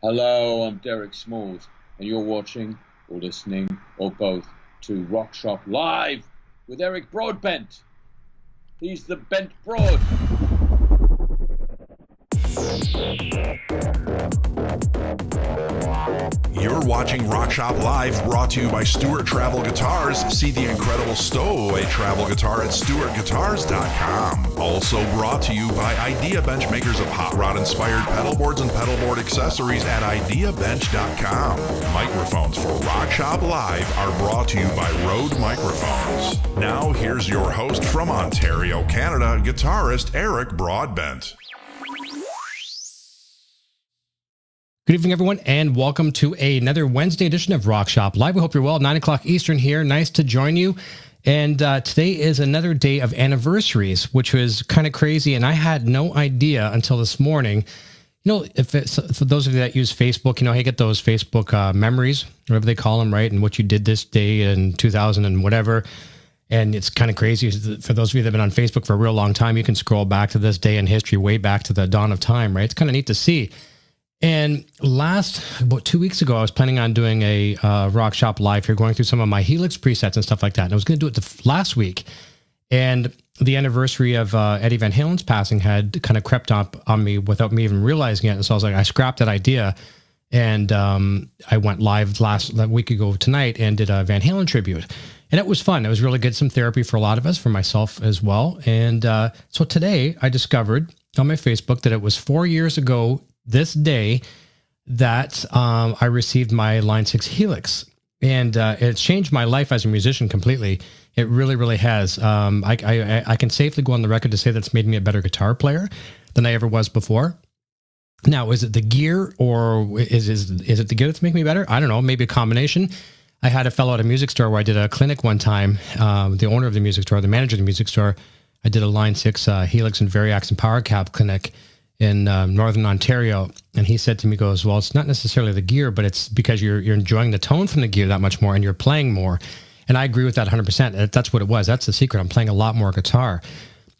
Hello, I'm Derek Smooth, and you're watching, or listening, or both, to Rock Shop Live with Eric Broadbent. He's the Bent Broad. You're watching Rock Shop Live, brought to you by Stewart Travel Guitars. See the incredible stowaway travel guitar at stewartguitars.com. Also brought to you by Idea Bench, makers of hot rod inspired pedal boards and pedal board accessories at ideabench.com. Microphones for Rock Shop Live are brought to you by Rode Microphones. Now here's your host from Ontario, Canada, guitarist Eric Broadbent. Good evening, everyone, and welcome to another Wednesday edition of Rock Shop Live. We hope you're well. 9 o'clock Eastern here. Nice to join you. And today is another day of anniversaries, which was kind of crazy. And I had no idea until this morning. You know, for those of you that use Facebook, you know, you get those Facebook memories, whatever they call them, right? And what you did this day in 2000 and whatever. And it's kind of crazy. For those of you that have been on Facebook for a real long time, you can scroll back to this day in history, way back to the dawn of time, right? It's kind of neat to see. And about 2 weeks ago, I was planning on doing a Rock Shop Live here, going through some of my Helix presets and stuff like that. And I was going to do it last week. And the anniversary of Eddie Van Halen's passing had kind of crept up on me without me even realizing it. And so I was like, I scrapped that idea. And I went live that week ago tonight and did a Van Halen tribute. And it was fun. It was really good. Some therapy for a lot of us, for myself as well. And so today I discovered on my Facebook that it was 4 years ago this day that I received my Line 6 Helix, and it's changed my life as a musician completely. It really, really has. I can safely go on the record to say that's made me a better guitar player than I ever was before. Now, is it the gear, or is it the gear that's making me better? I don't know, maybe a combination. I had a fellow at a music store where I did a clinic one time, the owner of the music store, the manager of the music store. I did a Line 6 Helix and Variax and Power Cab clinic in Northern Ontario, and he said to me, goes, well, it's not necessarily the gear, but it's because you're enjoying the tone from the gear that much more, and you're playing more. And I agree with that 100%. That's what it was. That's the secret. I'm playing a lot more guitar.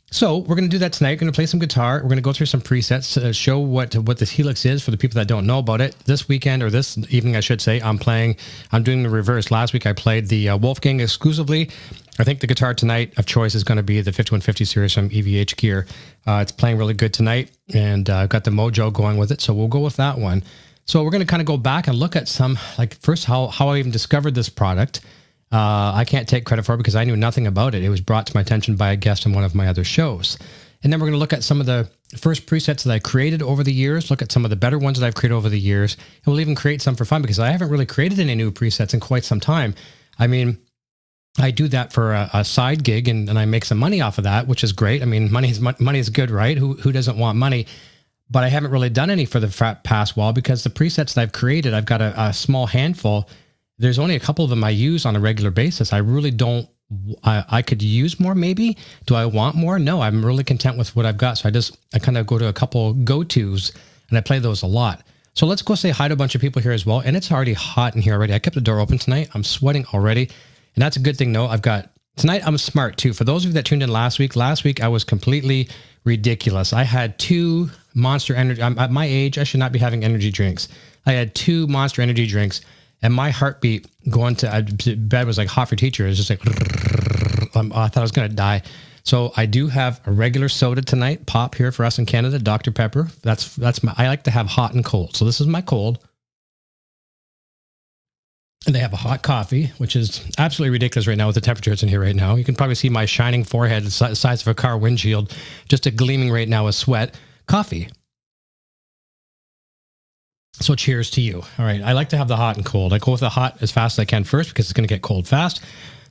So we're going to do that tonight. We're going to play some guitar. We're going to go through some presets, show what this Helix is for the people that don't know about it. This weekend, or this evening, I should say, I'm doing the reverse. Last week I played the Wolfgang exclusively. I think the guitar tonight of choice is going to be the 5150 series from EVH Gear. It's playing really good tonight, and I've got the mojo going with it, so we'll go with that one. So we're going to kind of go back and look at some, like, first how I even discovered this product. I can't take credit for it because I knew nothing about it. It was brought to my attention by a guest on one of my other shows. And then we're going to look at some of the first presets that I created over the years, look at some of the better ones that I've created over the years, and we'll even create some for fun because I haven't really created any new presets in quite some time. I mean, I do that for a side gig, and I make some money off of that, which is great. I mean, money is good, right? Who doesn't want money? But I haven't really done any for the past while because the presets that I've created, I've got a small handful. There's only a couple of them I use on a regular basis. I really don't. I could use more, maybe. Do I want more? No, I'm really content with what I've got. So I kind of go to a couple go-tos, and I play those a lot. So let's go say hi to a bunch of people here as well. And it's already hot in here already. I kept the door open tonight. I'm sweating already. And that's a good thing, though. Tonight I'm smart, too. For those of you that tuned in last week I was completely ridiculous. I had 2 Monster Energy. At my age, I should not be having energy drinks. I had 2 Monster Energy drinks, and my heartbeat going to bed was like hot for teacher. It was just like, I thought I was going to die. So I do have a regular soda tonight, pop here for us in Canada, Dr. Pepper. I like to have hot and cold. So this is my cold. And they have a hot coffee, which is absolutely ridiculous right now with the temperatures in here right now. You can probably see my shining forehead, the size of a car windshield, just a gleaming right now with sweat. Coffee. So cheers to you. All right. I like to have the hot and cold. I go with the hot as fast as I can first because it's going to get cold fast.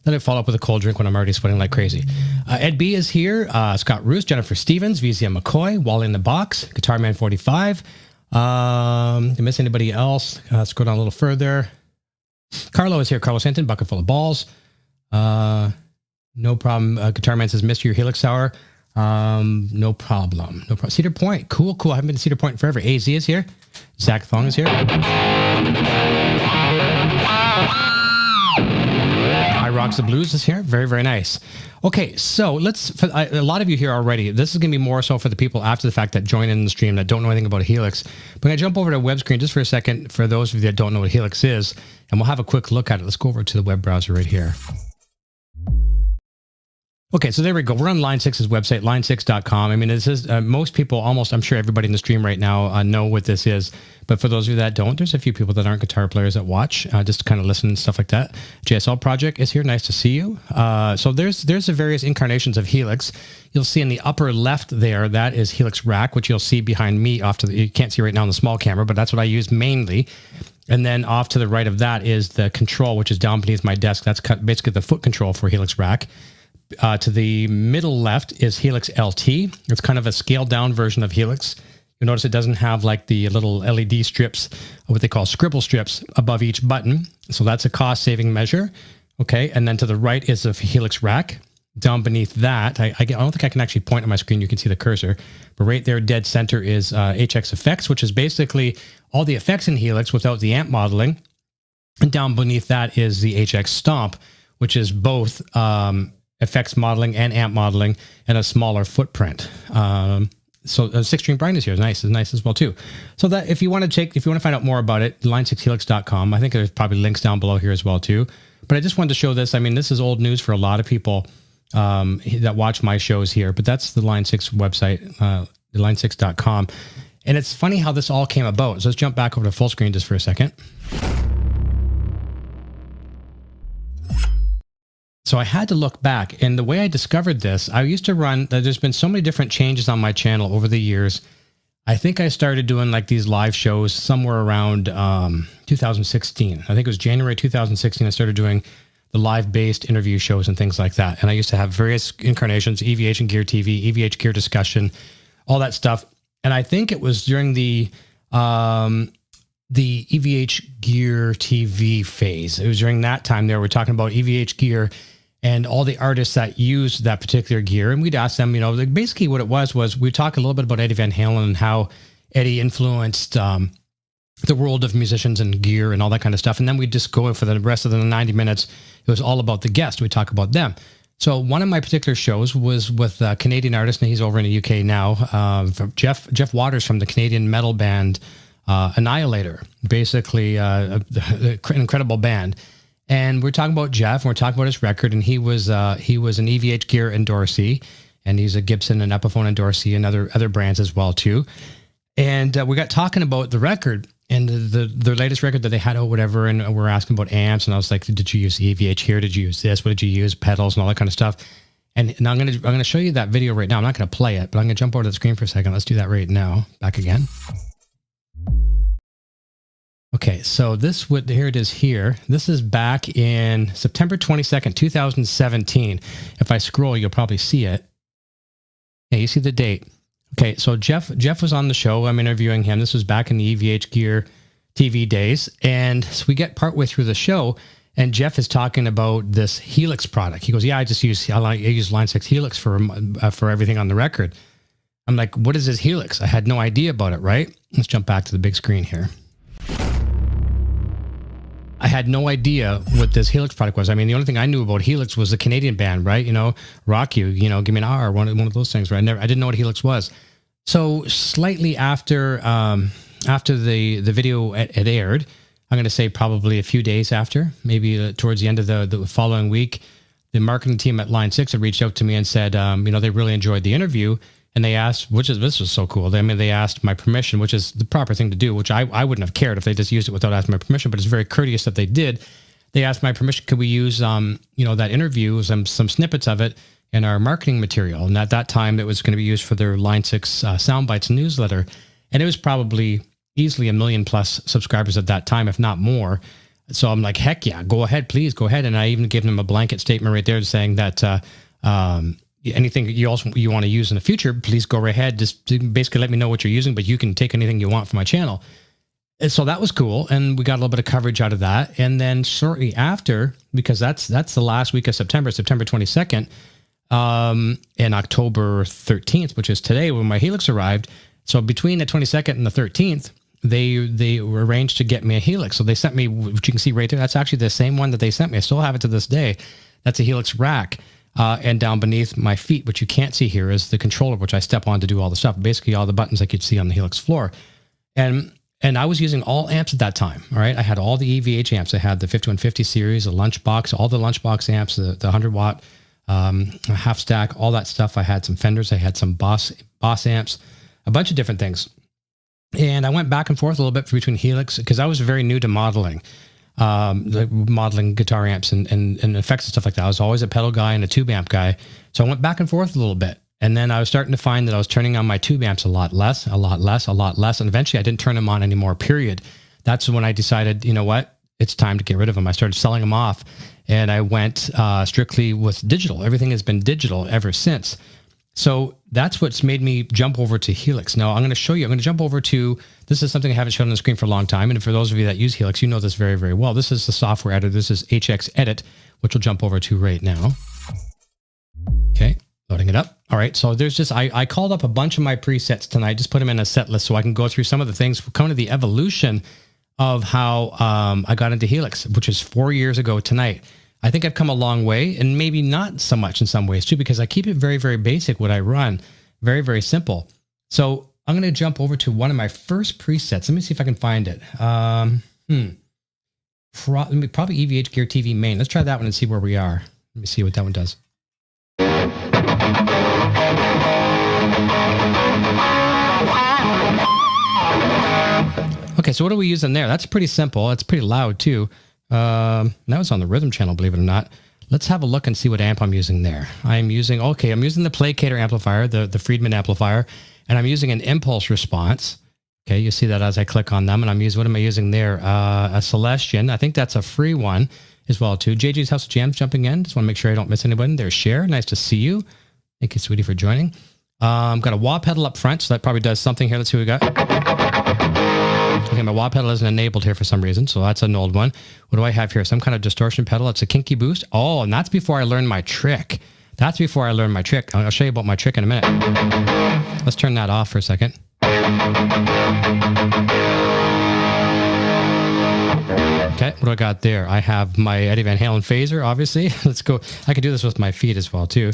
Then I follow up with a cold drink when I'm already sweating like crazy. Ed B is here. Scott Roos, Jennifer Stevens, VZM McCoy, Wally in the Box, Guitar Man 45. Did I miss anybody else? Let's go down a little further. Carlo is here. Carlo Santin, bucket full of balls. No problem. Guitar Man says, missed your Helix hour. No problem. No problem. Cedar Point. Cool. I haven't been to Cedar Point forever. AZ is here. Zach Thong is here. I My Rocks the Blues is here. Very, very nice. Okay, so a lot of you here already. This is going to be more so for the people after the fact that join in the stream that don't know anything about a Helix. But I'm going to jump over to web screen just for a second for those of you that don't know what Helix is, and we'll have a quick look at it. Let's go over to the web browser right here. Okay, so there we go. We're on Line 6's website, line6.com. I mean, this is most people, almost, I'm sure everybody in the stream right now know what this is. But for those of you that don't, there's a few people that aren't guitar players that watch, just to kind of listen and stuff like that. JSL Project is here. Nice to see you. So there's the various incarnations of Helix. You'll see in the upper left there, that is Helix Rack, which you'll see behind me off to the, you can't see right now on the small camera, but that's what I use mainly. And then off to the right of that is the control, which is down beneath my desk. That's basically the foot control for Helix Rack. To the middle left is Helix LT. It's kind of a scaled down version of Helix. You'll notice it doesn't have like the little LED strips, what they call scribble strips above each button. So that's a cost saving measure. Okay. And then to the right is the Helix Rack. Down beneath that, I don't think I can actually point on my screen. You can see the cursor, but right there, dead center is HX Effects, which is basically all the effects in Helix without the amp modeling. And down beneath that is the HX Stomp, which is both, effects modeling and amp modeling and a smaller footprint. So 6-string brightness here is nice as well too. So that if you want to find out more about it, line6helix.com. I think there's probably links down below here as well too. But I just wanted to show this. I mean, this is old news for a lot of people that watch my shows here, but that's the Line 6 website, line6.com. And it's funny how this all came about. So let's jump back over to full screen just for a second. So I had to look back, and the way I discovered this, I used to run, there's been so many different changes on my channel over the years. I think I started doing like these live shows somewhere around 2016. I think it was January 2016. I started doing the live-based interview shows and things like that. And I used to have various incarnations, EVH and Gear TV, EVH Gear Discussion, all that stuff. And I think it was during the EVH Gear TV phase. It was during that time there, we're talking about EVH Gear and all the artists that used that particular gear. And we'd ask them, you know, like basically what it was we'd talk a little bit about Eddie Van Halen and how Eddie influenced the world of musicians and gear and all that kind of stuff. And then we'd just go for the rest of the 90 minutes. It was all about the guest. We'd talk about them. So one of my particular shows was with a Canadian artist, and he's over in the UK now, Jeff Waters from the Canadian metal band Annihilator, basically an incredible band. And we're talking about Jeff, and we're talking about his record, and he was an EVH Gear endorsee, and he's a Gibson and Epiphone endorsee and other brands as well too. And we got talking about the record and the latest record that they had or whatever, and we're asking about amps, and I was like, did you use EVH here? Did you use this? What did you use? Pedals and all that kind of stuff. And I'm gonna show you that video right now. I'm not gonna play it, but I'm gonna jump over to the screen for a second. Let's do that right now. Back again. Okay, so here it is here. This is back in September 22nd, 2017. If I scroll, you'll probably see it. Yeah, you see the date. Okay, so Jeff was on the show. I'm interviewing him. This was back in the EVH Gear TV days. And so we get partway through the show, and Jeff is talking about this Helix product. He goes, yeah, I use Line 6 Helix for everything on the record. I'm like, what is this Helix? I had no idea about it, right? Let's jump back to the big screen here. I had no idea what this Helix product was. I mean, the only thing I knew about Helix was the Canadian band, right? You know, Rock You, you know, Give Me an R, one of those things, right? I didn't know what Helix was. So slightly after the video had aired, I'm going to say probably a few days after, maybe towards the end of the following week, the marketing team at Line 6 had reached out to me and said, you know, they really enjoyed the interview. And they asked, this was so cool. I mean, they asked my permission, which is the proper thing to do, which I wouldn't have cared if they just used it without asking my permission, but it's very courteous that they did. They asked my permission, could we use, you know, that interview, some snippets of it in our marketing material. And at that time, it was going to be used for their Line 6 Soundbites newsletter. And it was probably easily 1 million plus subscribers at that time, if not more. So I'm like, heck yeah, go ahead, please go ahead. And I even gave them a blanket statement right there saying that, anything you want to use in the future, please go right ahead. Just basically let me know what you're using, but you can take anything you want from my channel. And so that was cool. And we got a little bit of coverage out of that. And then shortly after, because that's the last week of September 22nd, and October 13th, which is today when my Helix arrived. So between the 22nd and the 13th, they arranged to get me a Helix. So they sent me, which you can see right there, that's actually the same one that they sent me. I still have it to this day. That's a Helix rack. And down beneath my feet, which you can't see here, is the controller, which I step on to do all the stuff. Basically, all the buttons like you'd see on the Helix floor. And I was using all amps at that time. All right, I had all the EVH amps. I had the 5150 series, the Lunchbox, all the Lunchbox amps, the 100-watt half stack, all that stuff. I had some Fenders. I had some Boss amps, a bunch of different things. And I went back and forth a little bit between Helix because I was very new to modeling. Modeling guitar amps and effects and stuff like that. I was always a pedal guy and a tube amp guy. So I went back and forth a little bit. And then I was starting to find that I was turning on my tube amps a lot less. And eventually I didn't turn them on anymore, period. That's when I decided, you know what? It's time to get rid of them. I started selling them off and I went strictly with digital. Everything has been digital ever since. So that's what's made me jump over to Helix. Now, I'm going to show you. I'm going to jump over to, this is something I haven't shown on the screen for a long time. And for those of you that use Helix, you know this very, very well. This is the software editor. This is HX Edit, which we'll jump over to right now. Okay, loading it up. All right, so there's just, I called up a bunch of my presets tonight, just put them in a set list so I can go through some of the things, kind of the evolution of how I got into Helix, which is 4 years ago tonight. I think I've come a long way, and maybe not so much in some ways too, because I keep it very, very basic what I run. Very, very simple. So I'm going to jump over to one of my first presets. Let me see if I can find it. Probably EVH Gear TV main. Let's try that one and see where we are. Let me see what that one does. Okay, so what are we using there? That's pretty simple. It's pretty loud too. That was on the rhythm channel, believe it or not. Let's have a look and see what amp I'm using there. I'm using the Placator amplifier, the Friedman amplifier, and I'm using an impulse response. Okay, you see that as I click on them, and what am I using there? A Celestion. I think that's a free one as well too. JJ's House of Jams jumping in. Just want to make sure I don't miss anybody. There's Cher. Nice to see you. Thank you, sweetie, for joining. Got a wah pedal up front, so that probably does something here. Let's see what we got. Okay, my wah pedal isn't enabled here for some reason, so that's an old one. What do I have here? Some kind of distortion pedal. It's a kinky boost. Oh, and that's before I learned my trick. I'll show you about my trick in a minute. Let's turn that off for a second. Okay, what do I got there? I have my Eddie Van Halen phaser, obviously. Let's go. I can do this with my feet as well, too.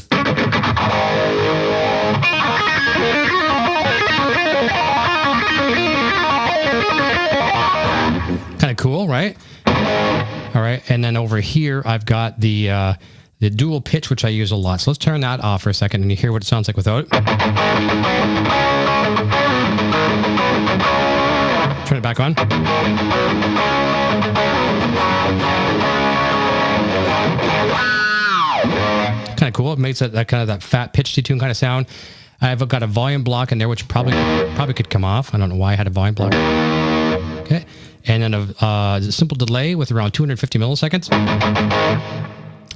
Kind of cool, right? All right, and then over here, I've got the dual pitch, which I use a lot. So let's turn that off for a second, and you hear what it sounds like without it. Turn it back on. Kind of cool. It makes that kind of that fat pitch detune kind of sound. I've got a volume block in there, which probably could come off. I don't know why I had a volume block. Okay, and then a simple delay with around 250 milliseconds.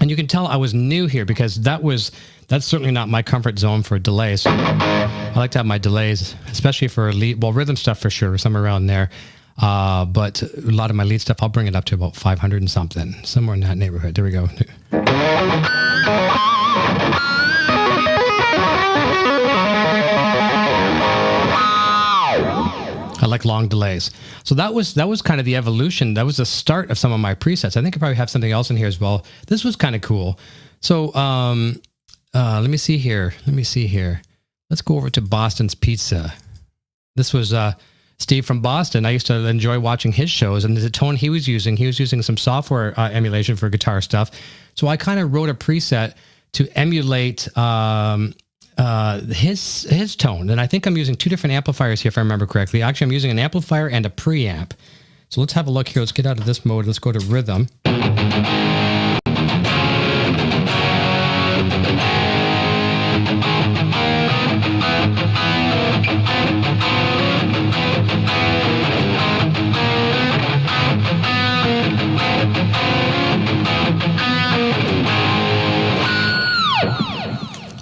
And you can tell I was new here because that's certainly not my comfort zone for delays. I like to have my delays, especially for rhythm stuff for sure, somewhere around there. But a lot of my lead stuff, I'll bring it up to about 500 and something, somewhere in that neighborhood. There we go. I like long delays. So that was kind of the evolution. That was the start of some of my presets. I think I probably have something else in here as well. This was kind of cool. So let me see here. Let's go over to Boston's Pizza. This was Steve from Boston. I used to enjoy watching his shows, and the tone he was using some software emulation for guitar stuff. So I kind of wrote a preset to emulate his tone. And I think I'm using two different amplifiers here, if I remember correctly. Actually, I'm using an amplifier and a preamp. So let's have a look here. Let's get out of this mode. Let's go to rhythm.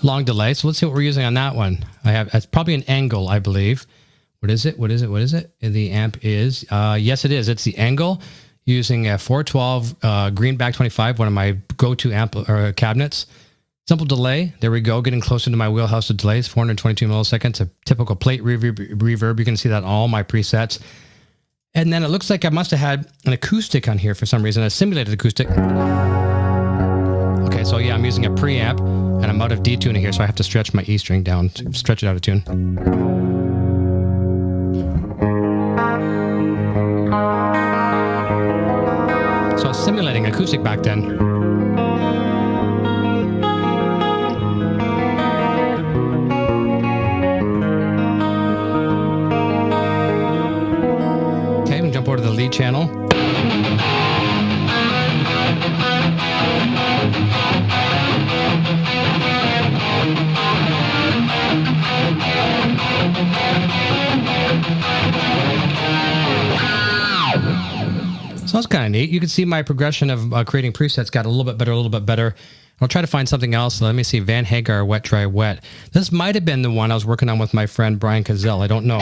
Long delay. So let's see what we're using on that one. It's probably an Angle, I believe. What is it? The amp is, yes, it is. It's the Angle using a 412 Greenback 25, one of my go-to cabinets. Simple delay. There we go. Getting closer to my wheelhouse of delays. 422 milliseconds. A typical plate reverb. You can see that in all my presets. And then it looks like I must have had an acoustic on here for some reason, a simulated acoustic. Okay, so yeah, I'm using a preamp, and I'm out of detuning here, so I have to stretch my E string down, to stretch it out of tune. So I was simulating acoustic back then. Okay, we can jump over to the lead channel. So that's kind of neat. You can see my progression of creating presets got a little bit better. I'll try to find something else. Let me see. Van Hagar, Wet, Dry, Wet. This might have been the one I was working on with my friend Brian Cazell. I don't know.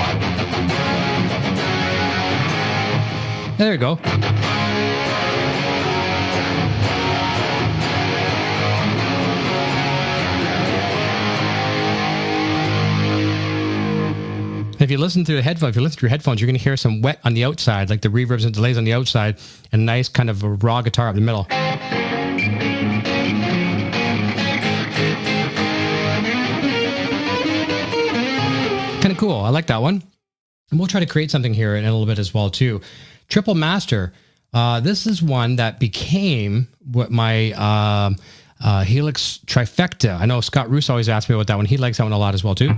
There you go. If you listen through the headphones, you're going to hear some wet on the outside, like the reverbs and delays on the outside, and nice kind of a raw guitar up the middle. Kind of cool. I like that one. And we'll try to create something here in a little bit as well, too. Triple Master. This is one that became what my Helix Trifecta. I know Scott Roos always asks me about that one. He likes that one a lot as well, too.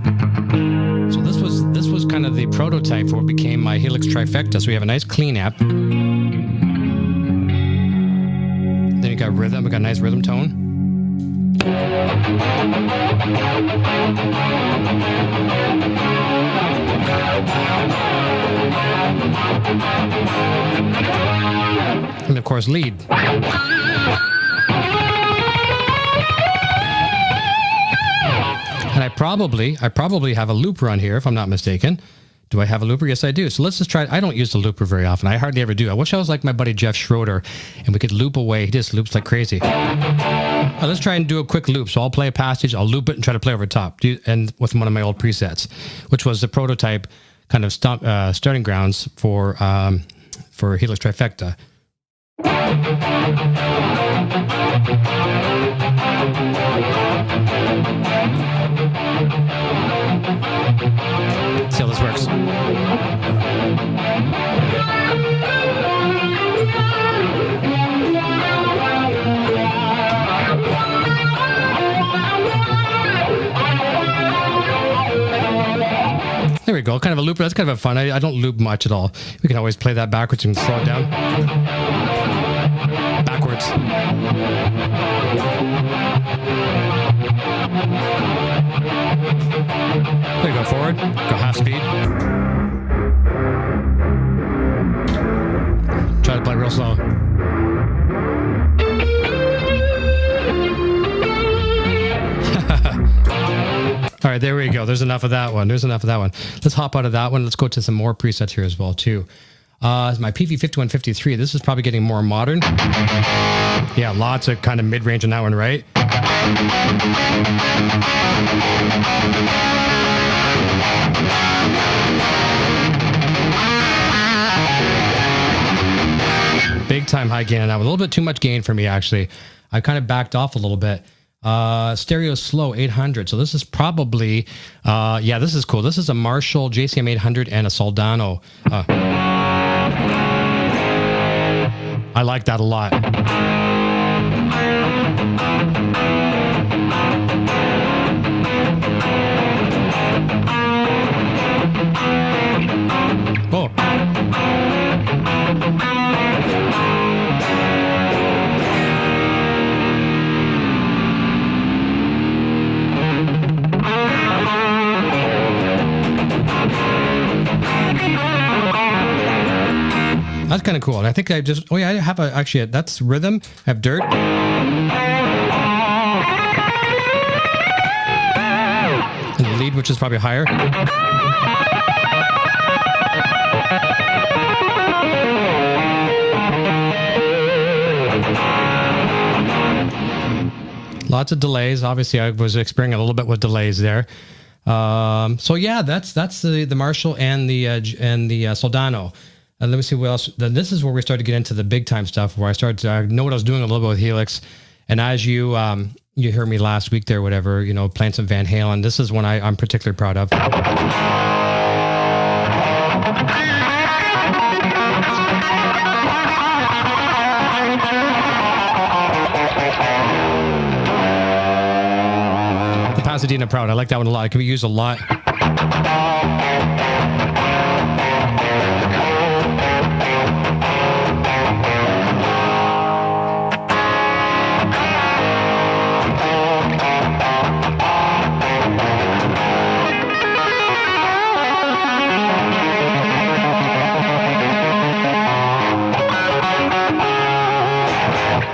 So this was kind of the prototype for what became my Helix Trifecta. So we have a nice clean app. Then you got rhythm. We got a nice rhythm tone. And of course, lead. And I probably have a looper on here, if I'm not mistaken. Do I have a looper? Yes, I do. So let's just try it. I don't use the looper very often. I hardly ever do. I wish I was like my buddy Jeff Schroeder, and we could loop away. He just loops like crazy. Let's try and do a quick loop. So I'll play a passage, I'll loop it, and try to play over top. And with one of my old presets, which was the prototype kind of starting grounds for Helix Trifecta. See how this works. There we go. Kind of a looper. That's kind of fun. I don't loop much at all. We can always play that backwards and slow it down. Backwards. There you go. Forward. Go half speed. Try to play real slow. All right, there we go. There's enough of that one. Let's hop out of that one. Let's go to some more presets here as well, too. My PV5153. This is probably getting more modern. Yeah, lots of kind of mid-range on that one, right? Big time high gain on that one. A little bit too much gain for me, actually. I kind of backed off a little bit. Stereo slow 800. So this is probably, yeah, this is cool. This is a Marshall JCM 800 and a Soldano. I like that a lot. Oh. That's kind of cool. And I think I just, oh yeah, I have actually, that's rhythm. I have dirt. And the lead, which is probably higher. Lots of delays. Obviously, I was experiencing a little bit with delays there. So yeah, that's the Marshall and the Soldano. Let me see what else. Then this is where we start to get into the big time stuff, where I know what I was doing a little bit with Helix, And as you you heard me last week there, whatever, playing some Van Halen. This is one I'm particularly proud of. The Pasadena Proud. I like that one a lot. It can be used a lot.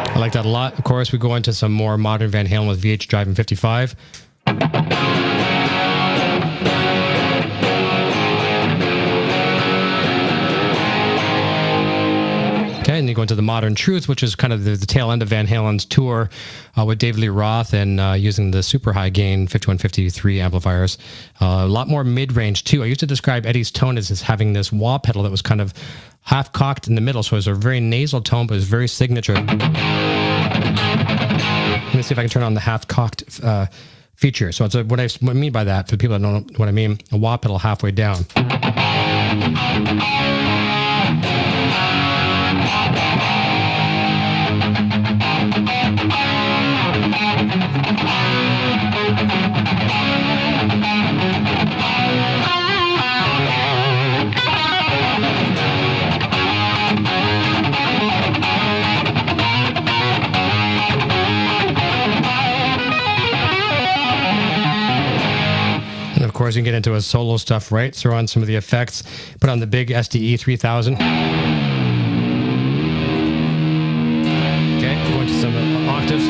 I like that a lot. Of course, we go into some more modern Van Halen with VH Drive and 55. Okay, and you go into the Modern Truth, which is kind of the tail end of Van Halen's tour with David Lee Roth and using the super high gain 5153 amplifiers. A lot more mid-range too. I used to describe Eddie's tone as having this wah pedal that was kind of half cocked in the middle, so it was a very nasal tone, but it was very signature. Let me see if I can turn on the half cocked feature. So it's what I mean by that, for the people that don't know what I mean, a wah pedal halfway down. Of course, you can get into his solo stuff, right? Throw on some of the effects. Put on the big SDE 3000. Okay, go into some octaves.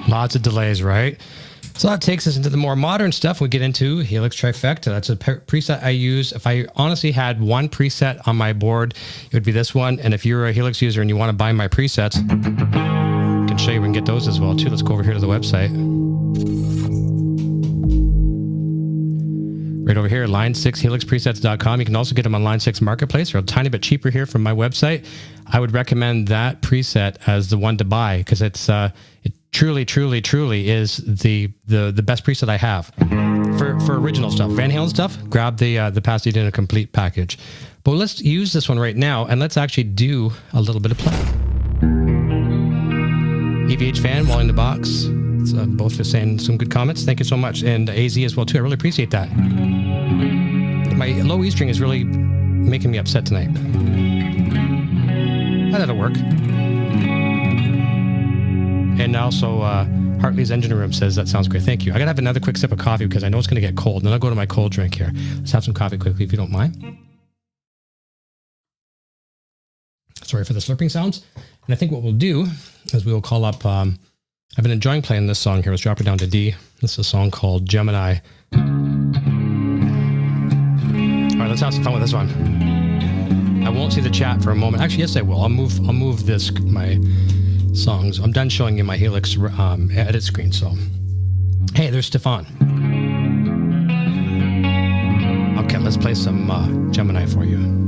Lots of delays, right? So that takes us into the more modern stuff. We get into Helix Trifecta. That's a preset I use. If I honestly had one preset on my board, it would be this one. And if you're a Helix user and you want to buy my presets, I can show you we can get those as well too. Let's go over here to the website. Right over here, line6helixpresets.com. You can also get them on Line 6 Marketplace. They're a tiny bit cheaper here from my website. I would recommend that preset as the one to buy because it truly is the best preset I have for original stuff. Van Halen stuff, grab the Pasadena Complete package. But let's use this one right now and let's actually do a little bit of play. EVH fan, Wall in the Box. Both are saying some good comments. Thank you so much. And AZ as well too. I really appreciate that. My low E string is really making me upset tonight. That'll work. And also, Hartley's Engine Room says that sounds great. Thank you. I gotta have another quick sip of coffee because I know it's gonna get cold. And then I'll go to my cold drink here. Let's have some coffee quickly if you don't mind. Sorry for the slurping sounds. And I think what we'll do is we'll call up. I've been enjoying playing this song here. Let's drop it down to D. This is a song called Gemini. All right, let's have some fun with this one. I won't see the chat for a moment. Actually, yes, I will. I'll move my songs. I'm done showing you my Helix edit screen. So, hey, there's Stefan. Okay, let's play some Gemini for you.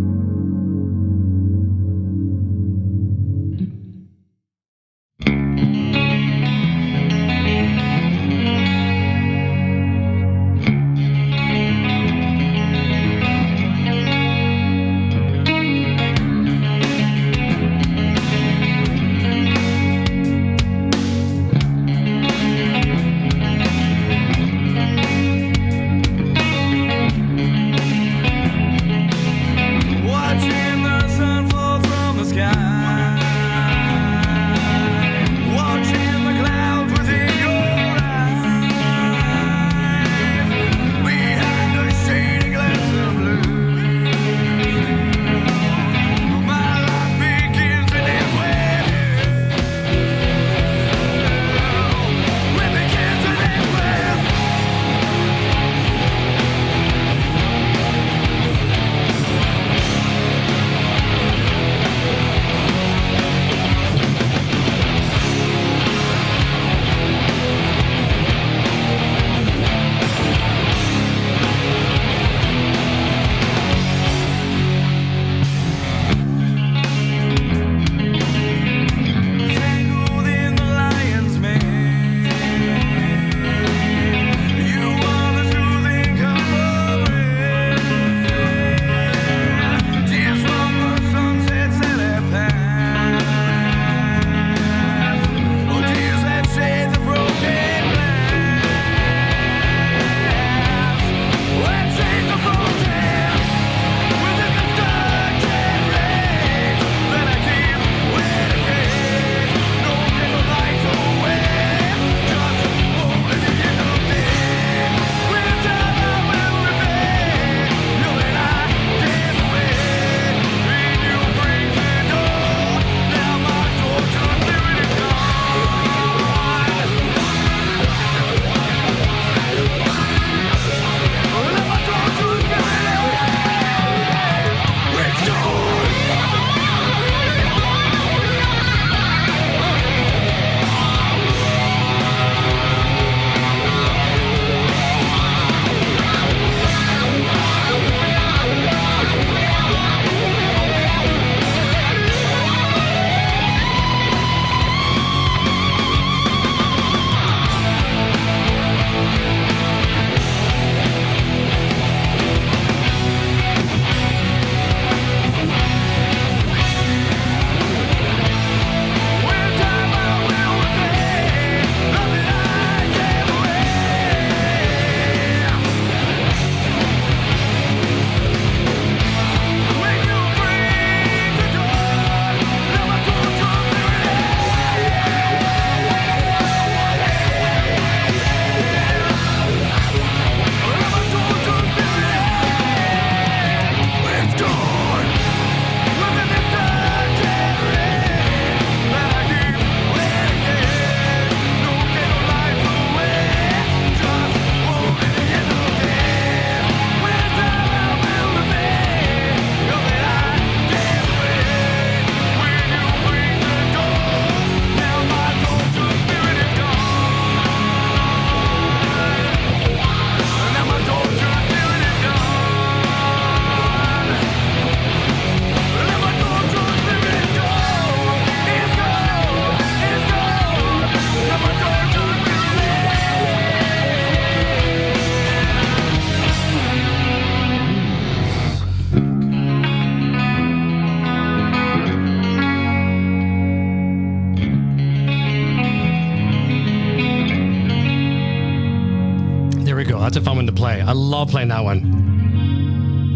There we go. That's a fun one to play. I love playing that one.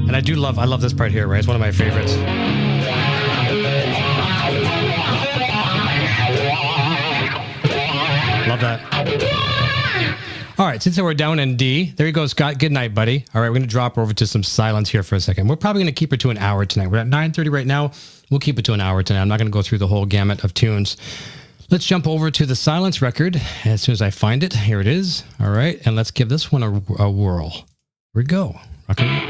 And I love this part here, right? It's one of my favorites. Love that. All right, since we're down in D, there you go, Scott. Good night, buddy. All right, we're going to drop over to some silence here for a second. We're probably going to keep it to an hour tonight. We're at 9:30 right now. We'll keep it to an hour tonight. I'm not going to go through the whole gamut of tunes. Let's jump over to the silence record as soon as I find it. Here it is. All right, and let's give this one a whirl. Here we go. Okay.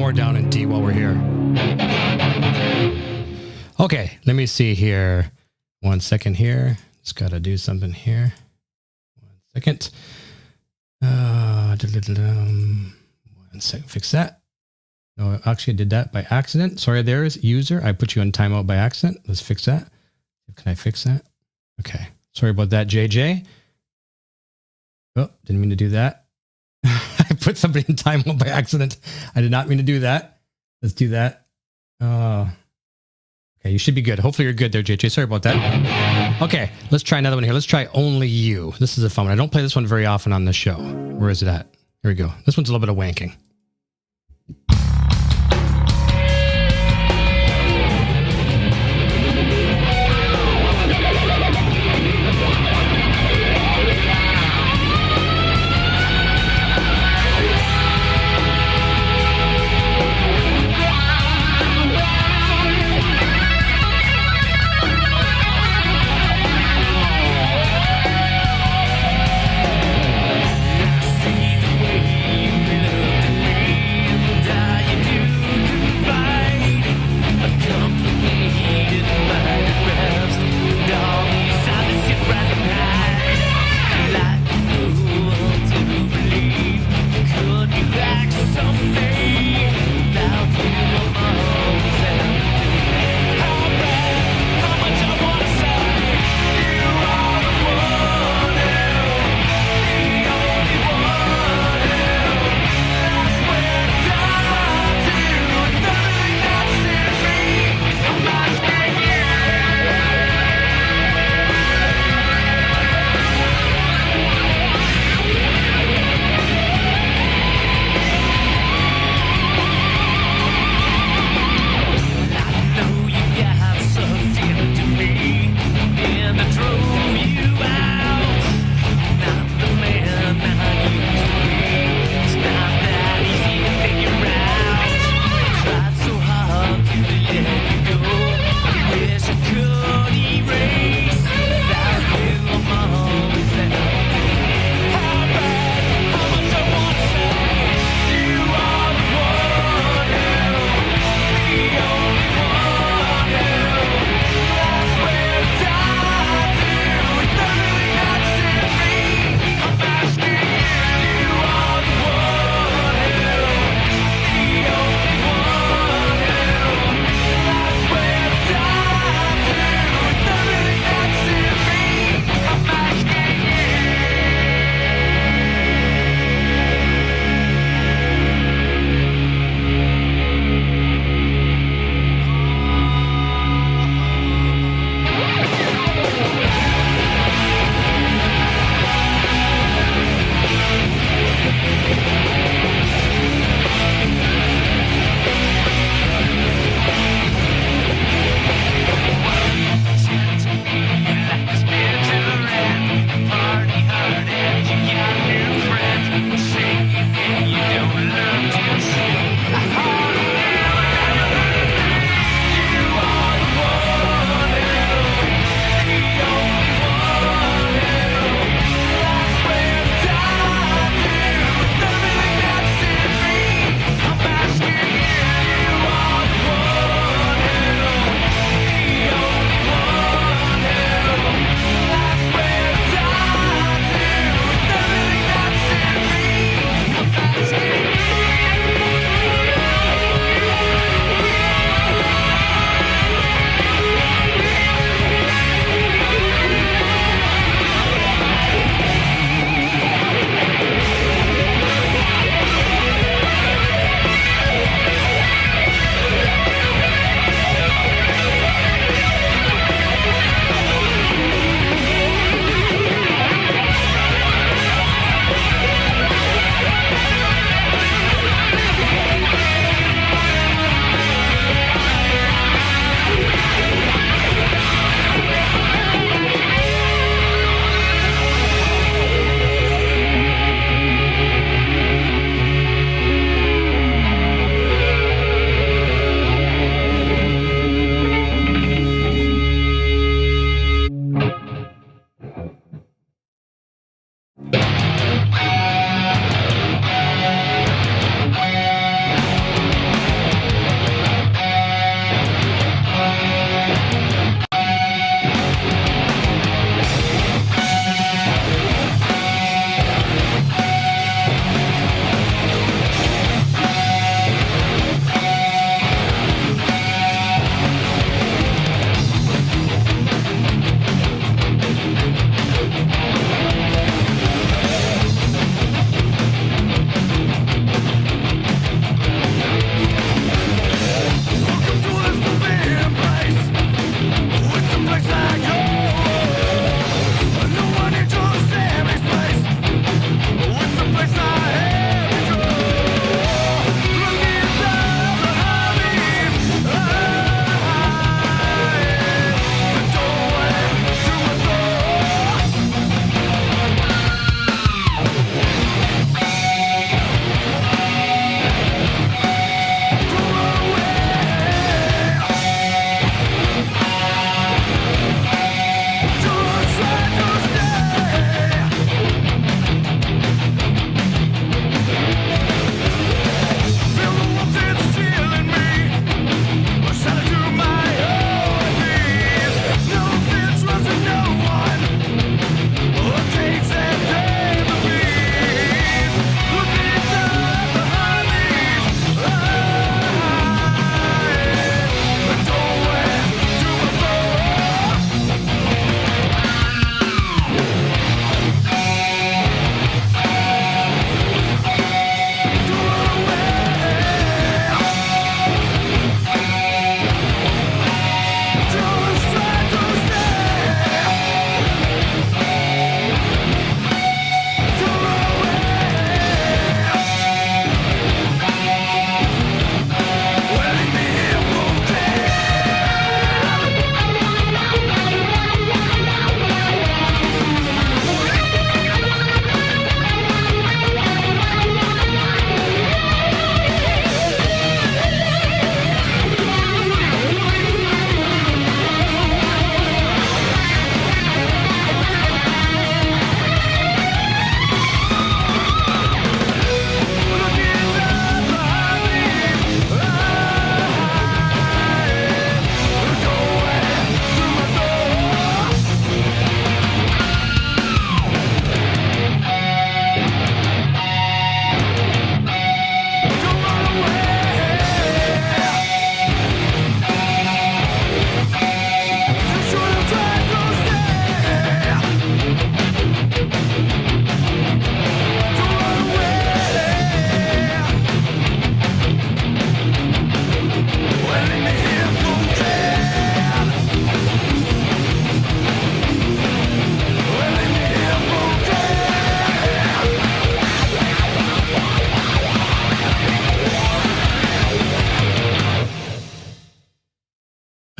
more down in D while we're here. Okay, let me see here. 1 second here. Just got to do something here. 1 second. 1 second. Fix that. No, actually I did that by accident. Sorry, there's user. I put you on timeout by accident. Let's fix that. Can I fix that? Okay. Sorry about that, JJ. Oh, didn't mean to do that. I put somebody in timeout by accident. I did not mean to do that. Let's do that. Okay, you should be good. Hopefully you're good there, JJ. Sorry about that. Okay, let's try another one here. Let's try Only You. This is a fun one. I don't play this one very often on the show. Where is it at? Here we go. This one's a little bit of wanking.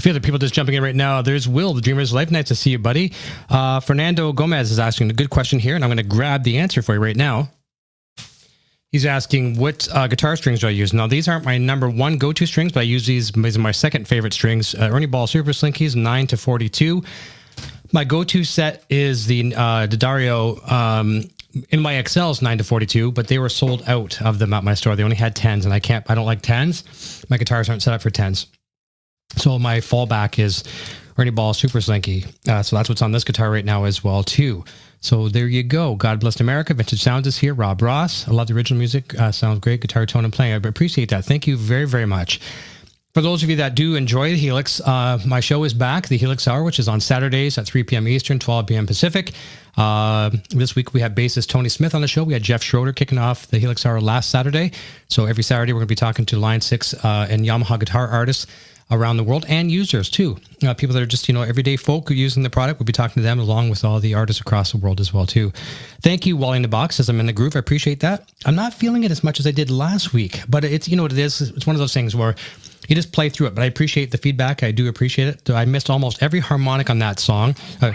few other people just jumping in right now. There's Will, the Dreamer's Life. Nice to see you, buddy. Fernando Gomez is asking a good question here, and I'm going to grab the answer for you right now. He's asking, what guitar strings do I use? Now, these aren't my number one go-to strings, but I use these are my second favorite strings. Ernie Ball Super Slinkies, 9 to 42. My go-to set is the Theriault in my XLs 9 to 42, but they were sold out of them at my store. They only had 10s, and I don't like 10s. My guitars aren't set up for 10s. So my fallback is Ernie Ball Super Slinky. So that's what's on this guitar right now as well, too. So there you go. God bless America. Vintage Sounds is here. Rob Ross. I love the original music. Sounds great. Guitar tone and playing. I appreciate that. Thank you very, very much. For those of you that do enjoy the Helix, my show is back, the Helix Hour, which is on Saturdays at 3 p.m. Eastern, 12 p.m. Pacific. This week we have bassist Tony Smith on the show. We had Jeff Schroeder kicking off the Helix Hour last Saturday. So every Saturday we're going to be talking to Line 6 and Yamaha guitar artists around the world, and users too. People that are just, everyday folk who are using the product. We'll be talking to them along with all the artists across the world as well too. Thank you, Wally in the Box, as I'm in the groove. I appreciate that. I'm not feeling it as much as I did last week, but it's, what it is. It's one of those things where you just play through it, but I appreciate the feedback. I do appreciate it. I missed almost every harmonic on that song. I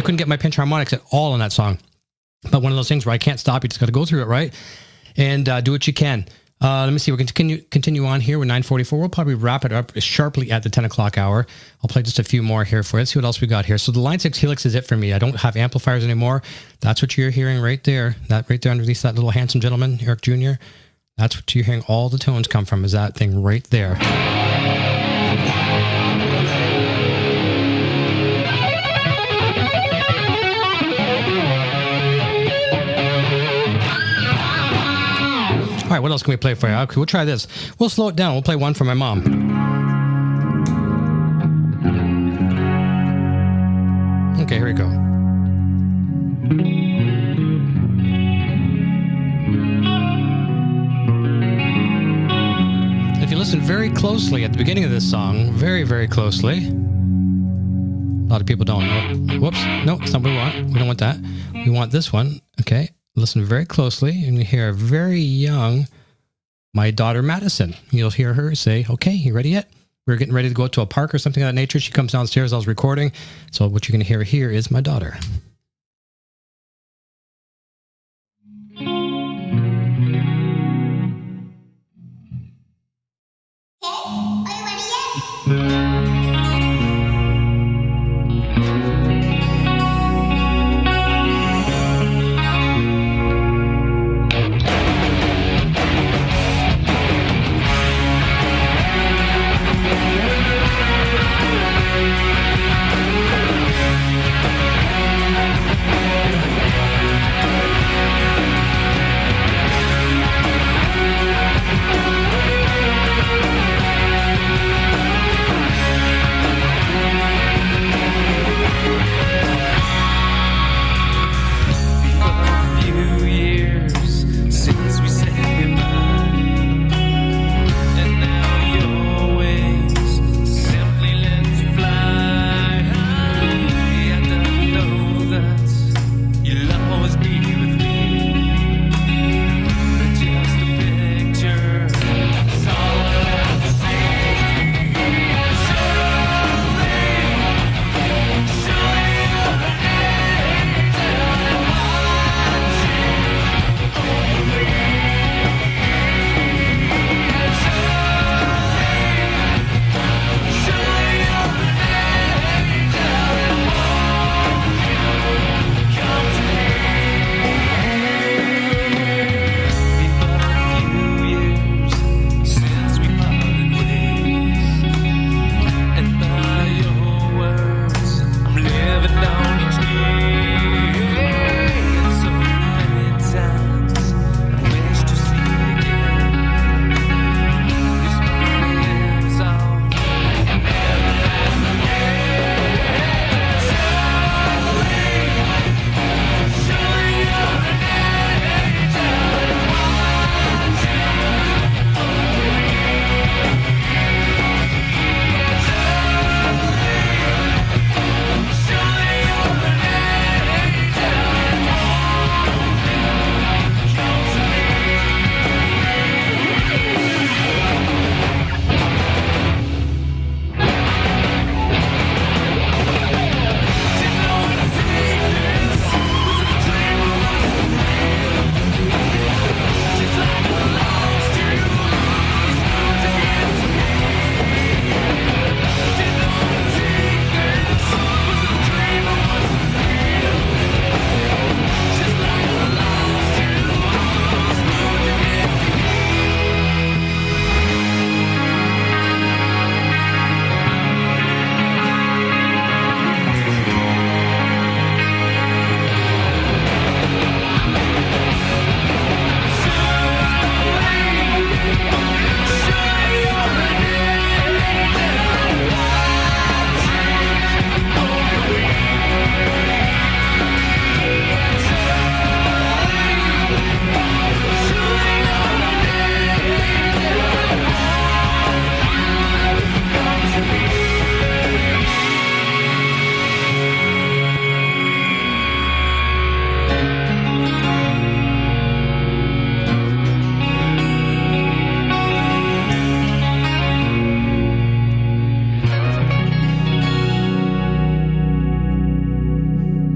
couldn't get my pinch harmonics at all on that song, but one of those things where I can't stop. You just got to go through it, right? And do what you can. Let me see. We're going to continue on here with 9:44. We'll probably wrap it up sharply at the 10 o'clock hour. I'll play just a few more here for you. Let's see what else we got here. So the Line 6 Helix is it for me. I don't have amplifiers anymore. That's what you're hearing right there. That right there underneath that little handsome gentleman, Eric Jr. That's what you're hearing all the tones come from, is that thing right there. All right, what else can we play for you? Okay, we'll try this. We'll slow it down. We'll play one for my mom. Okay, here we go. If you listen very closely at the beginning of this song, very, very closely, a lot of people don't know. Whoops. No, it's not what we want. We don't want that. We want this one. Okay. Listen very closely, and you hear a very young, my daughter Madison. You'll hear her say, okay, you ready yet? We're getting ready to go out to a park or something of that nature. She comes downstairs. I was recording. So what you're going to hear here is my daughter.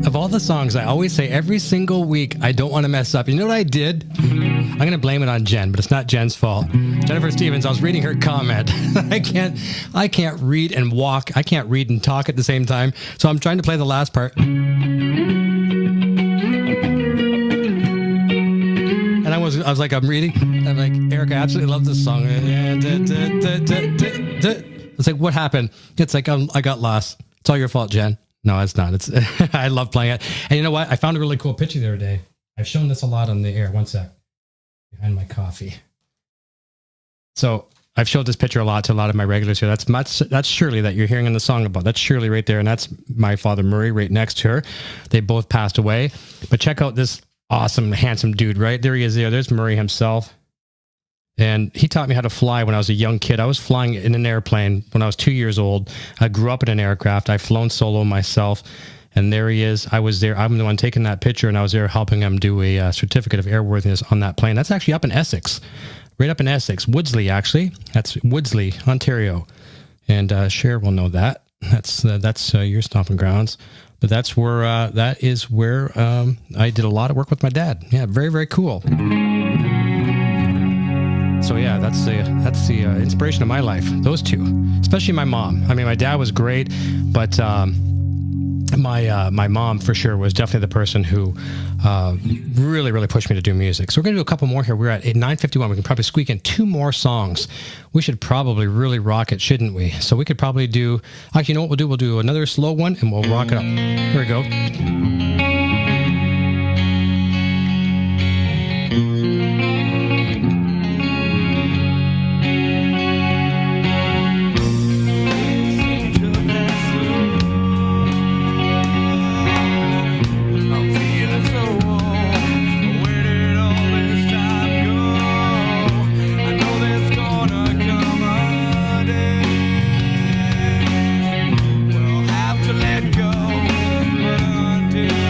Of all the songs, I always say every single week, I don't want to mess up. You know what I did? I'm going to blame it on Jen, but it's not Jen's fault. Jennifer Stevens, I was reading her comment. I can't read and walk. I can't read and talk at the same time. So I'm trying to play the last part. And I was like, I'm reading. I'm like, Eric, I absolutely love this song. It's like, what happened? It's like, I got lost. It's all your fault, Jen. No, it's not. It's I love playing it. And you know what? I found a really cool picture the other day. I've shown this a lot on the air. One sec. Behind my coffee. So I've showed this picture a lot to a lot of my regulars here. That's Shirley that you're hearing in the song about. That's Shirley right there. And that's my father, Murray, right next to her. They both passed away. But check out this awesome, handsome dude, right? There he is there. There's Murray himself. And he taught me how to fly when I was a young kid. I was flying in an airplane when I was 2 years old. I grew up in an aircraft. I've flown solo myself. And there he is. I was there. I'm the one taking that picture, and I was there helping him do a certificate of airworthiness on that plane. That's actually up in Essex, right up in Essex. Woodsley, actually. That's Woodsley, Ontario. And Cher will know that. That's your stomping grounds. But that is where I did a lot of work with my dad. Yeah, very, very cool. So yeah, that's the inspiration of my life. Those two, especially my mom. I mean, my dad was great, but my mom for sure was definitely the person who really, really pushed me to do music. So we're gonna do a couple more here. We're at 9:51. We can probably squeak in 2 more songs. We should probably really rock it, shouldn't we? So we could probably do. Actually, you know what we'll do? We'll do another slow one, and we'll rock it up. Here we go. We'll have to let go, but until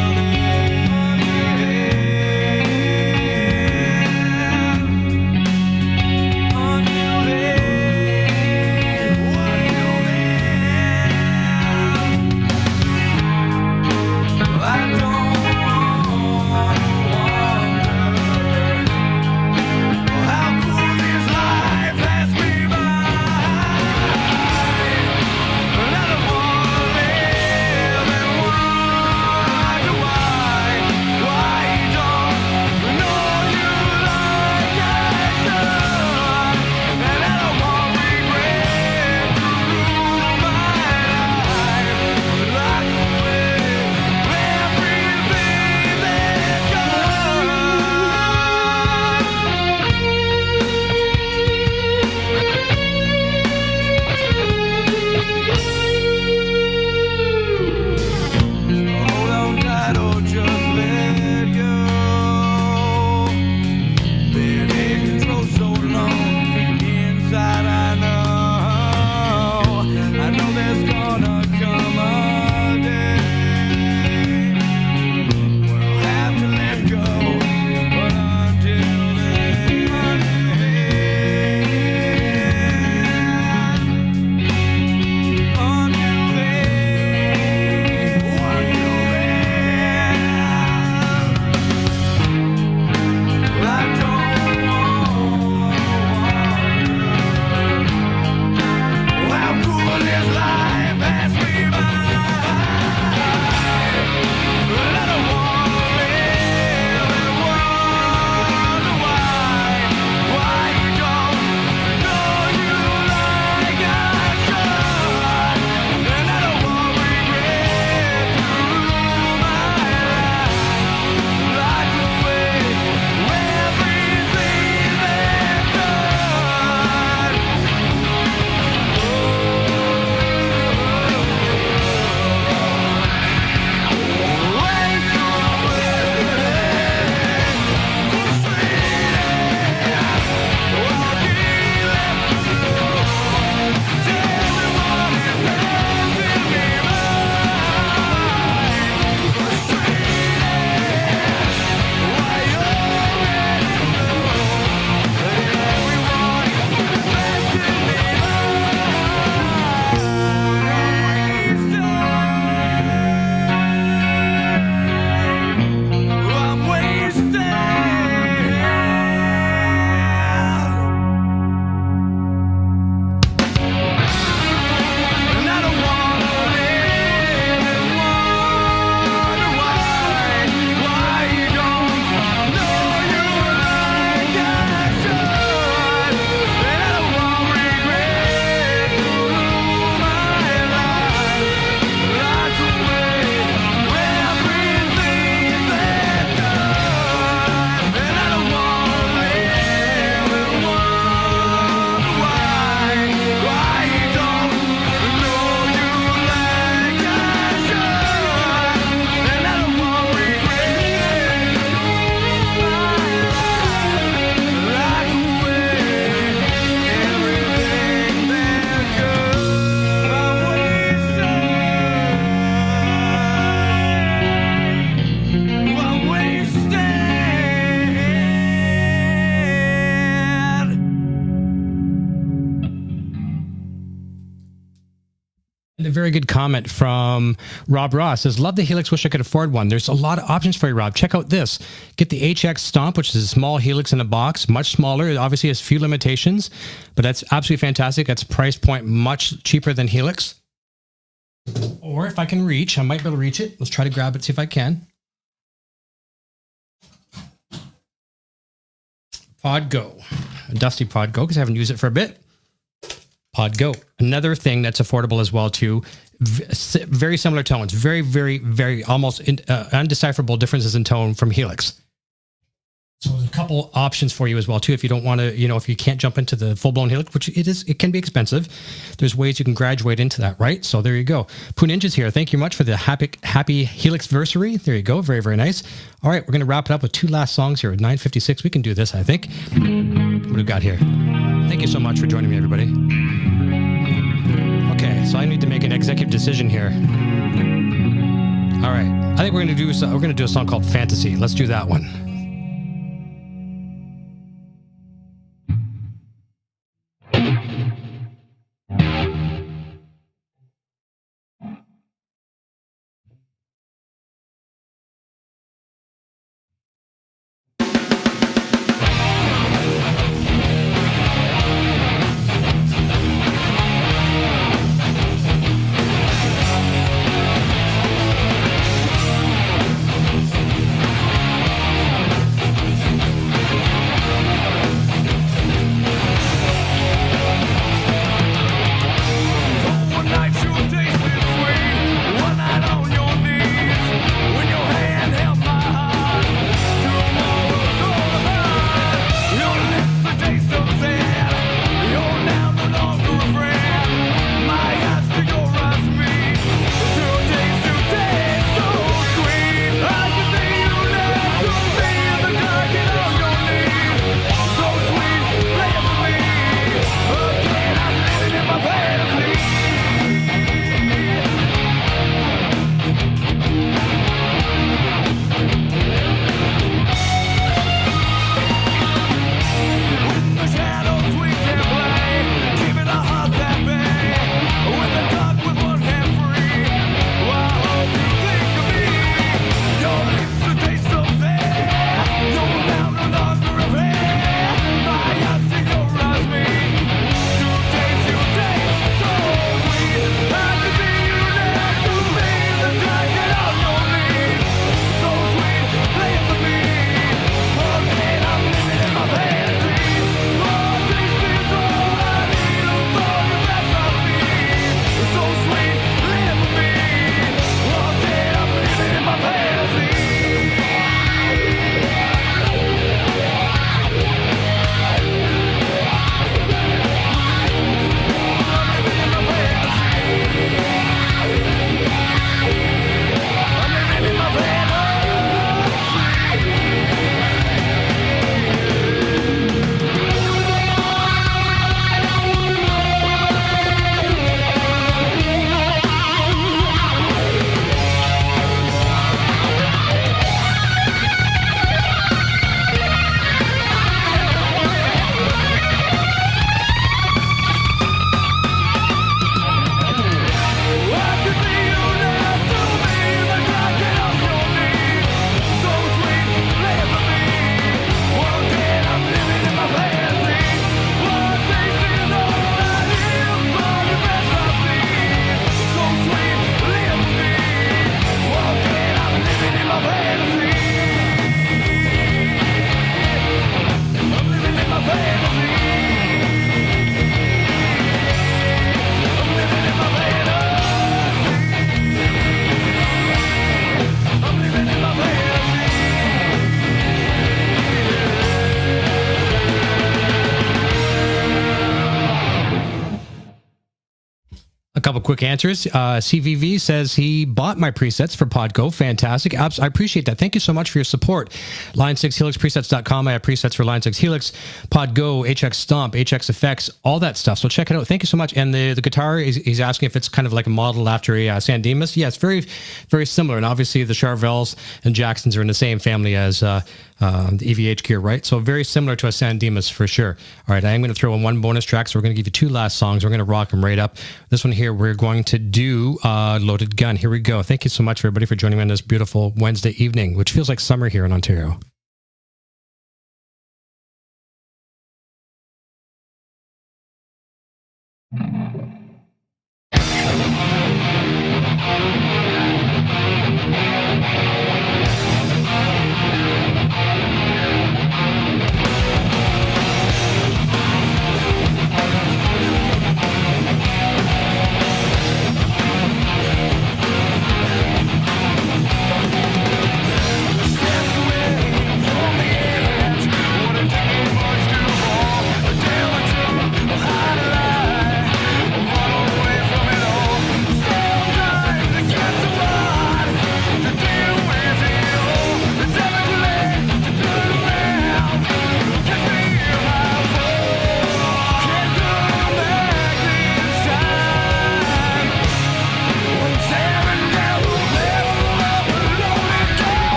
a very good comment from Rob Ross. Says, love the Helix, wish I could afford one. There's a lot of options for you, Rob. Check out this. Get the HX Stomp, which is a small Helix in a box, much smaller. It obviously has few limitations, but that's absolutely fantastic. That's price point much cheaper than Helix. Or if I can reach, I might be able to reach it. Let's try to grab it, see if I can. Pod Go. A dusty Pod Go because I haven't used it for a bit. Pod Go. Another thing that's affordable as well too. Very similar tones. Very, very, very almost undecipherable differences in tone from Helix. So there's a couple options for you as well too. If you don't want to, if you can't jump into the full-blown Helix, which it can be expensive. There's ways you can graduate into that, right? So there you go. Poo Ninja's here. Thank you much for the happy Helix-versary. There you go. Very, very nice. All right, we're going to wrap it up with 2 last songs here at 9:56. We can do this, I think. What do we got here? Thank you so much for joining me, everybody. Okay, so I need to make an executive decision here. All right, I think we're going to do a song called Fantasy. Let's do that one. A couple quick answers. CVV says he bought my presets for Podgo. Fantastic. I appreciate that. Thank you so much for your support. Line 6 Helix presets.com. I have presets for Line 6 Helix, Podgo, HX Stomp, HX Effects, all that stuff. So check it out. Thank you so much. And the guitar, he's asking if it's kind of like a model after a San Dimas. Yeah, it's very, very similar. And obviously the Charvels and Jacksons are in the same family as the EVH gear, right? So very similar to a San Dimas for sure. All right, I am going to throw in one bonus track, so we're going to give you two last songs. We're going to rock them right up. This one here, we're going to do Loaded Gun. Here we go. Thank you so much, everybody, for joining me on this beautiful Wednesday evening, which feels like summer here in Ontario.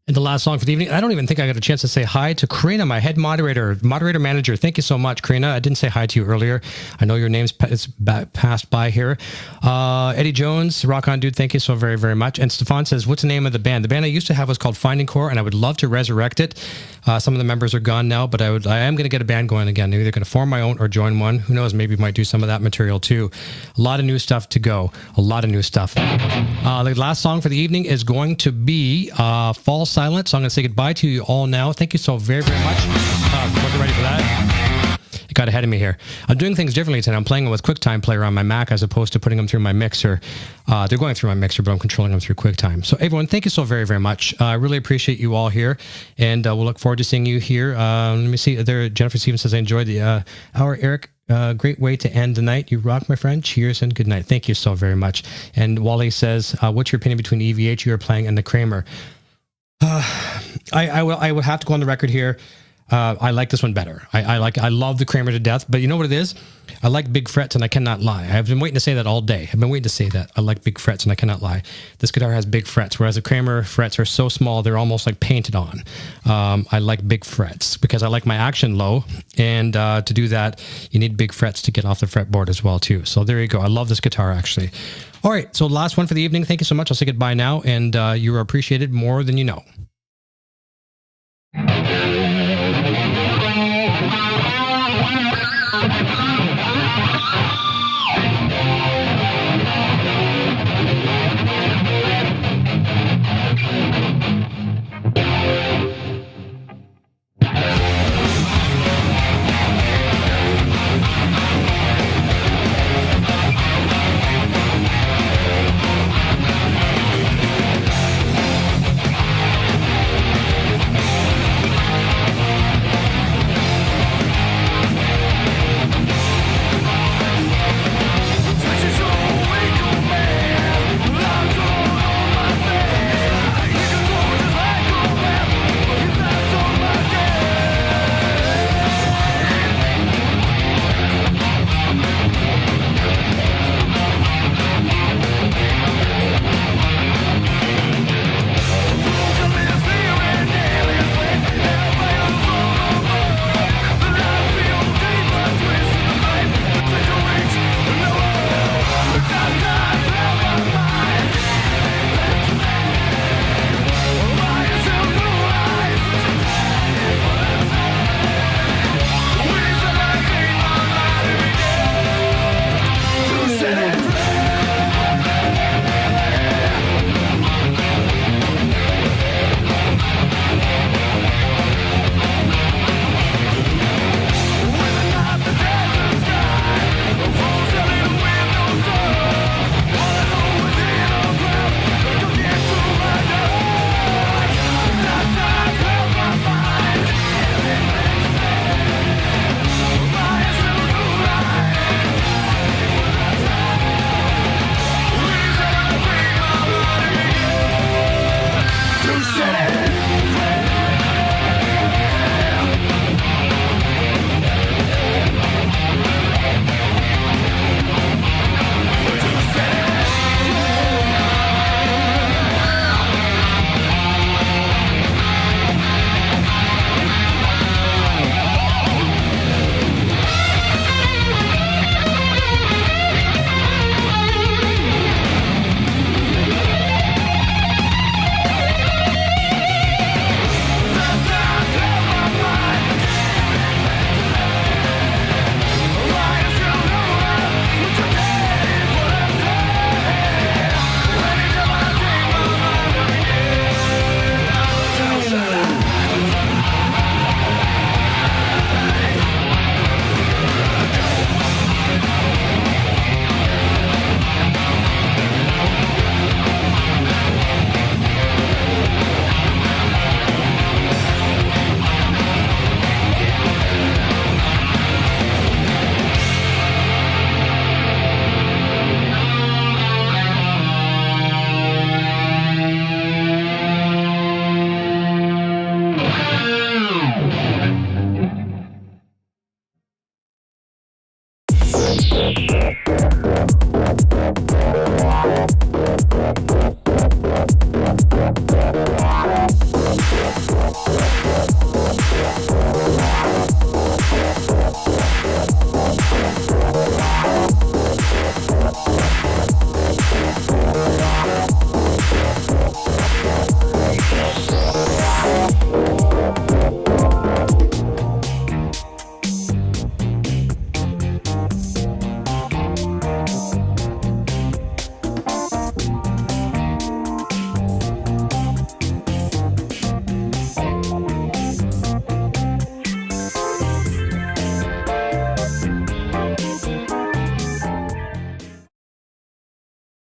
And the last song for the evening, I don't even think I got a chance to say hi to Karina, my head moderator manager. Thank you so much, Karina. I didn't say hi to you earlier. I know your name's passed by here. Eddie Jones, rock on dude, thank you so very, very much. And Stefan says, what's the name of the band? The band I used to have was called Finding Core, and I would love to resurrect it. Some of the members are gone now, but I am going to get a band going again. I'm either going to form my own or join one. Who knows, maybe might do some of that material too. A lot of new stuff to go. A lot of new stuff. The last song for the evening is going to be Fall Silent. So I'm going to say goodbye to you all now. Thank you so very, very much. Wasn't ready for that. It got ahead of me here. I'm doing things differently today. I'm playing with QuickTime Player on my Mac as opposed to putting them through my mixer. They're going through my mixer, but I'm controlling them through QuickTime. So everyone, thank you so very, very much. I really appreciate you all here, and we'll look forward to seeing you here. Let me see. There, Jennifer Stevens says, I enjoyed the hour. Eric, great way to end the night. You rock, my friend. Cheers and good night. Thank you so very much. And Wally says, what's your opinion between the EVH you are playing and the Kramer? I will have to go on the record here. I like this one better. I love the Kramer to death, but you know what it is? I like big frets, and I cannot lie. I've been waiting to say that all day. I've been waiting to say that. I like big frets, and I cannot lie. This guitar has big frets, whereas the Kramer frets are so small, they're almost like painted on. I like big frets because I like my action low, and to do that, you need big frets to get off the fretboard as well, too. So there you go. I love this guitar, actually. All right, so last one for the evening. Thank you so much. I'll say goodbye now, and you are appreciated more than you know.